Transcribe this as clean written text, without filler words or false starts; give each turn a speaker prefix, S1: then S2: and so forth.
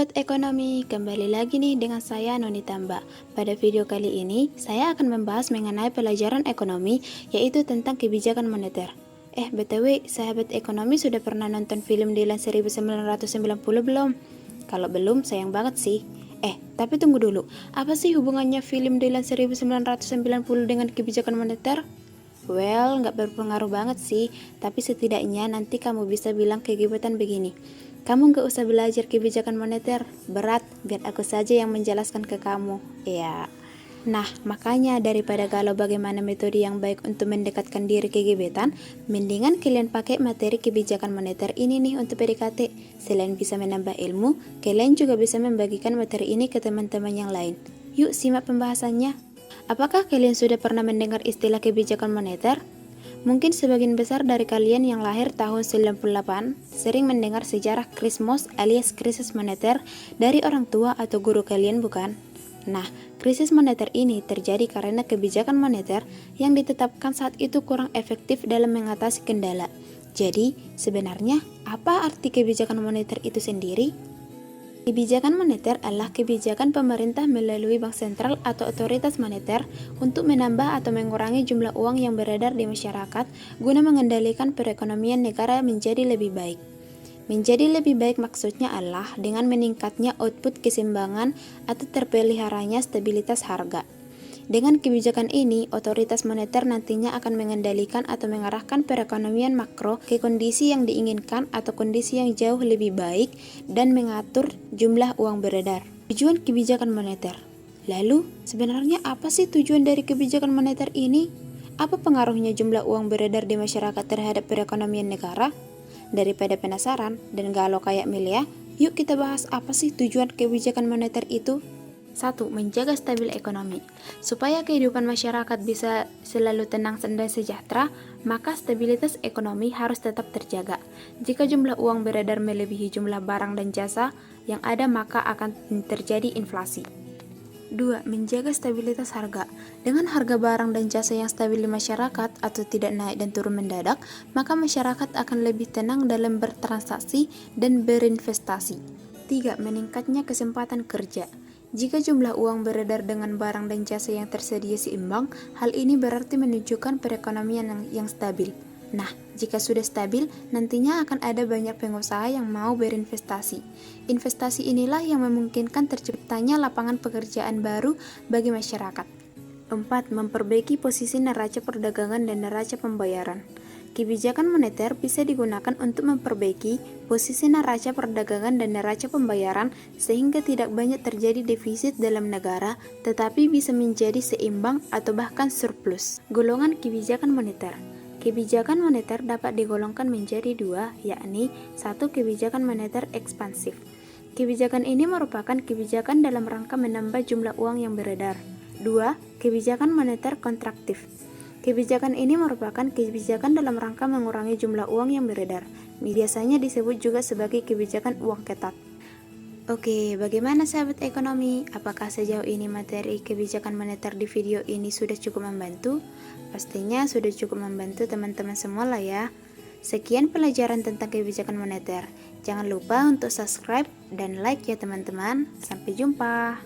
S1: sahabat ekonomi, kembali lagi nih dengan saya Noni Tamba. Pada video kali ini, saya akan membahas mengenai pelajaran ekonomi, yaitu tentang kebijakan moneter. BTW, sahabat ekonomi sudah pernah nonton film Dylan 1990 belum? Kalau belum, sayang banget sih. Tapi tunggu dulu, apa sih hubungannya film Dylan 1990 dengan kebijakan moneter? Well, nggak berpengaruh banget sih, tapi setidaknya nanti kamu bisa bilang kegiatan begini. Kamu nggak usah belajar kebijakan moneter, berat, biar aku saja yang menjelaskan ke kamu. Ya. Nah, makanya daripada galau bagaimana metode yang baik untuk mendekatkan diri ke gebetan, mendingan kalian pakai materi kebijakan moneter ini nih untuk PDKT. Selain bisa menambah ilmu, kalian juga bisa membagikan materi ini ke teman-teman yang lain. Yuk simak pembahasannya. Apakah kalian sudah pernah mendengar istilah kebijakan moneter? Mungkin sebagian besar dari kalian yang lahir tahun 98 sering mendengar sejarah Krismos alias krisis moneter dari orang tua atau guru kalian, bukan? Nah, krisis moneter ini terjadi karena kebijakan moneter yang ditetapkan saat itu kurang efektif dalam mengatasi kendala. Jadi, sebenarnya apa arti kebijakan moneter itu sendiri? Kebijakan moneter adalah kebijakan pemerintah melalui bank sentral atau otoritas moneter untuk menambah atau mengurangi jumlah uang yang beredar di masyarakat guna mengendalikan perekonomian negara menjadi lebih baik. Menjadi lebih baik maksudnya adalah dengan meningkatnya output keseimbangan atau terpeliharanya stabilitas harga. Dengan kebijakan ini, otoritas moneter nantinya akan mengendalikan atau mengarahkan perekonomian makro ke kondisi yang diinginkan atau kondisi yang jauh lebih baik dan mengatur jumlah uang beredar. Tujuan kebijakan moneter. Lalu, sebenarnya apa sih tujuan dari kebijakan moneter ini? Apa pengaruhnya jumlah uang beredar di masyarakat terhadap perekonomian negara? Daripada penasaran dan galau kayak Milia, yuk kita bahas apa sih tujuan kebijakan moneter itu. 1. Menjaga stabil ekonomi. Supaya kehidupan masyarakat bisa selalu tenang dan sejahtera, maka stabilitas ekonomi harus tetap terjaga. Jika jumlah uang beredar melebihi jumlah barang dan jasa yang ada, maka akan terjadi inflasi. 2. Menjaga stabilitas harga. Dengan harga barang dan jasa yang stabil di masyarakat atau tidak naik dan turun mendadak, maka masyarakat akan lebih tenang dalam bertransaksi dan berinvestasi. 3. Meningkatnya kesempatan kerja. Jika jumlah uang beredar dengan barang dan jasa yang tersedia seimbang, hal ini berarti menunjukkan perekonomian yang stabil. Nah, jika sudah stabil, nantinya akan ada banyak pengusaha yang mau berinvestasi. Investasi inilah yang memungkinkan terciptanya lapangan pekerjaan baru bagi masyarakat. 4. Memperbaiki posisi neraca perdagangan dan neraca pembayaran. Kebijakan moneter bisa digunakan untuk memperbaiki posisi neraca perdagangan dan neraca pembayaran sehingga tidak banyak terjadi defisit dalam negara, tetapi bisa menjadi seimbang atau bahkan surplus. Golongan kebijakan moneter. Kebijakan moneter dapat digolongkan menjadi dua, yakni 1. Kebijakan moneter ekspansif. Kebijakan ini merupakan kebijakan dalam rangka menambah jumlah uang yang beredar. 2. Kebijakan moneter kontraktif. Kebijakan ini merupakan kebijakan dalam rangka mengurangi jumlah uang yang beredar. Biasanya disebut juga sebagai kebijakan uang ketat. Oke, bagaimana sahabat ekonomi? Apakah sejauh ini materi kebijakan moneter di video ini sudah cukup membantu? Pastinya sudah cukup membantu teman-teman semua lah ya. Sekian pelajaran tentang kebijakan moneter. Jangan lupa untuk subscribe dan like ya teman-teman. Sampai jumpa.